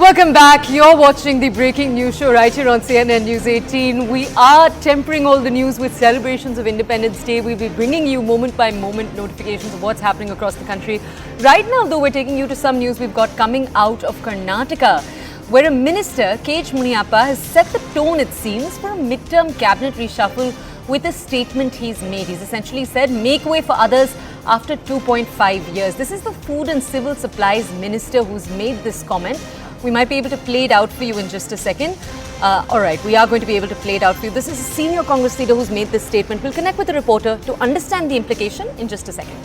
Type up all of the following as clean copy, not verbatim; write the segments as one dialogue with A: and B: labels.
A: Welcome back. You're watching the breaking news show right here on CNN News 18. We are tempering all the news with celebrations of Independence Day. We'll be bringing you moment by moment notifications of what's happening across the country. Right now, though, we're taking you to some news we've got coming out of Karnataka, where a minister, Muniyappa, has set the tone, it seems, for a midterm cabinet reshuffle with a statement he's made. He's essentially said, make way for others after 2.5 years. This is the Food and Civil Supplies Minister who's made this comment. We might be able to play it out for you in just a second. All right, we are going to be able to play it out for you. This is a senior Congress leader who's made this statement. We'll connect with the reporter to understand the implication in just a second.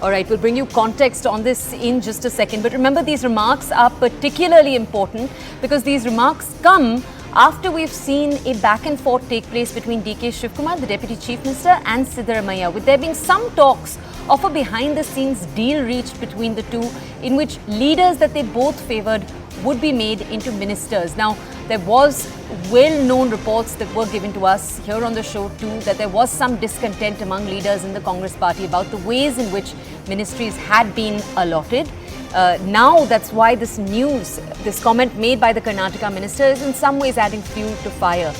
A: All right, we'll bring you context on this in just a second. But remember, these remarks are particularly important because these remarks come after we've seen a back and forth take place between DK Shivkumar, the Deputy Chief Minister, and Siddaramaiah, with there being some talks of a behind-the-scenes deal reached between the two in which leaders that they both favoured would be made into ministers. Now, there was well-known reports that were given to us here on the show too that there was some discontent among leaders in the Congress party about the ways in which ministries had been allotted. Now that's why this news, this comment made by the Karnataka minister is in some ways adding fuel to fire.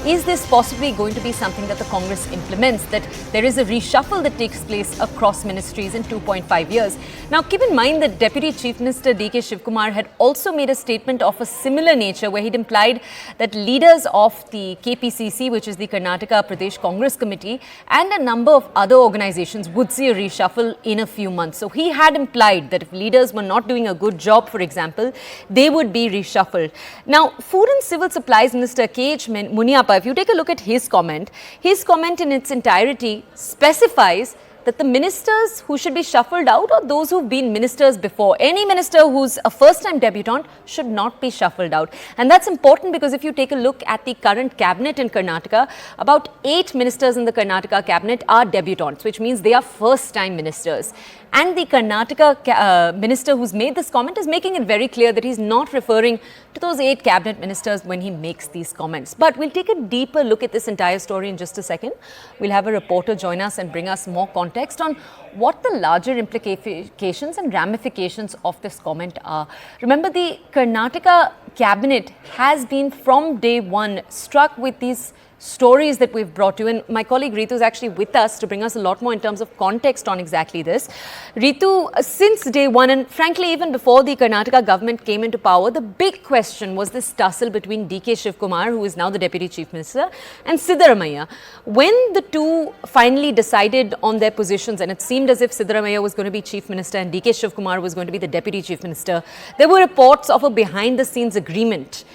A: Is this possibly going to be something that the Congress implements, that there is a reshuffle that takes place across ministries in 2.5 years? Now, keep in mind that Deputy Chief Minister DK Shivkumar had also made a statement of a similar nature where he'd implied that leaders of the KPCC, which is the Karnataka Pradesh Congress Committee, and a number of other organizations would see a reshuffle in a few months. So he had implied that if leaders were not doing a good job, for example, they would be reshuffled. Now, Food and Civil Supplies Minister Muniyappa, if you take a look at his comment in its entirety specifies that the ministers who should be shuffled out are those who've been ministers before. Any minister who's a first-time debutant should not be shuffled out. And that's important because if you take a look at the current cabinet in Karnataka, about 8 ministers in the Karnataka cabinet are debutants, which means they are first-time ministers. And the Karnataka minister who's made this comment is making it very clear that he's not referring to those 8 cabinet ministers when he makes these comments. But we'll take a deeper look at this entire story in just a second. We'll have a reporter join us and bring us more context on what the larger implications and ramifications of this comment are. Remember, the Karnataka cabinet has been from day one struck with these stories that we've brought you. And my colleague Ritu is actually with us to bring us a lot more in terms of context on exactly this. Ritu, since day one, and frankly even before the Karnataka government came into power, the big question was this tussle between DK Shivkumar, who is now the Deputy Chief Minister, and Siddaramaiah. When the two finally decided on their positions, and it seemed as if Siddaramaiah was going to be Chief Minister and DK Shivkumar was going to be the Deputy Chief Minister, there were reports of a behind-the-scenes agreement.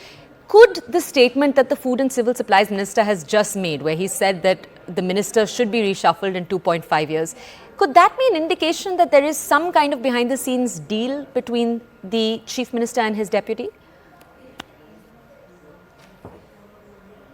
A: Could the statement that the Food and Civil Supplies Minister has just made, where he said that the minister should be reshuffled in 2.5 years, could that be an indication that there is some kind of behind-the-scenes deal between the Chief Minister and his deputy?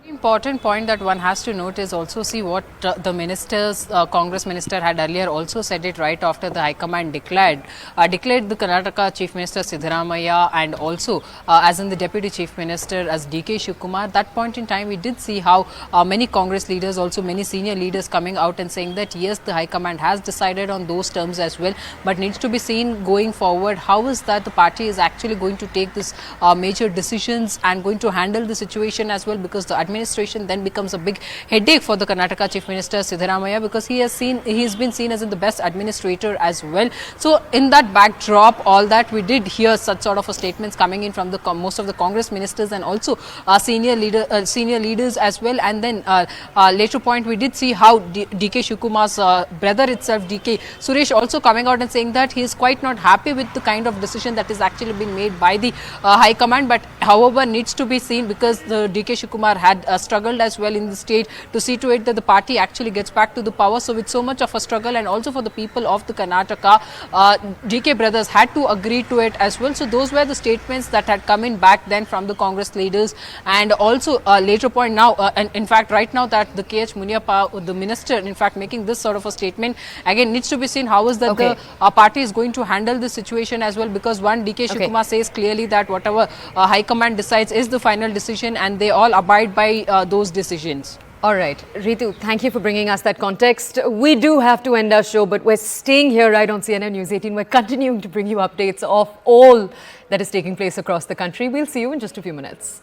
B: Important point that one has to note is also see what the ministers, Congress minister had earlier also said it right after the High Command declared the Karnataka Chief Minister Siddaramaiah and also as in the Deputy Chief Minister as DK Shivkumar. That point in time we did see how many Congress leaders, also many senior leaders coming out and saying that yes, the High Command has decided on those terms as well, but needs to be seen going forward how is that the party is actually going to take this major decisions and going to handle the situation as well, because the administration then becomes a big headache for the Karnataka Chief Minister Siddaramaiah, because he's been seen as the best administrator as well. So in that backdrop, all that we did hear such sort of statements coming in from the most of the Congress ministers and also senior leaders as well. And then later point we did see how DK Shivkumar's brother itself, DK Suresh, also coming out and saying that he is quite not happy with the kind of decision that is actually been made by the High Command, but however needs to be seen because the DK Shivkumar had struggled as well in the state to see to it that the party actually gets back to the power. So with so much of a struggle and also for the people of the Karnataka, DK brothers had to agree to it as well. So those were the statements that had come in back then from the Congress leaders. And also later point now, and in fact right now that the Muniyappa, the minister, in fact making this sort of a statement, again needs to be seen how is that the party is going to handle the situation as well, because one DK Shivkumar says clearly that whatever High Command decides is the final decision and they all abide by those decisions.
A: All right, Ritu, thank you for bringing us that context. We do have to end our show, but we're staying here right on CNN News 18. We're continuing to bring you updates of all that is taking place across the country. We'll see you in just a few minutes.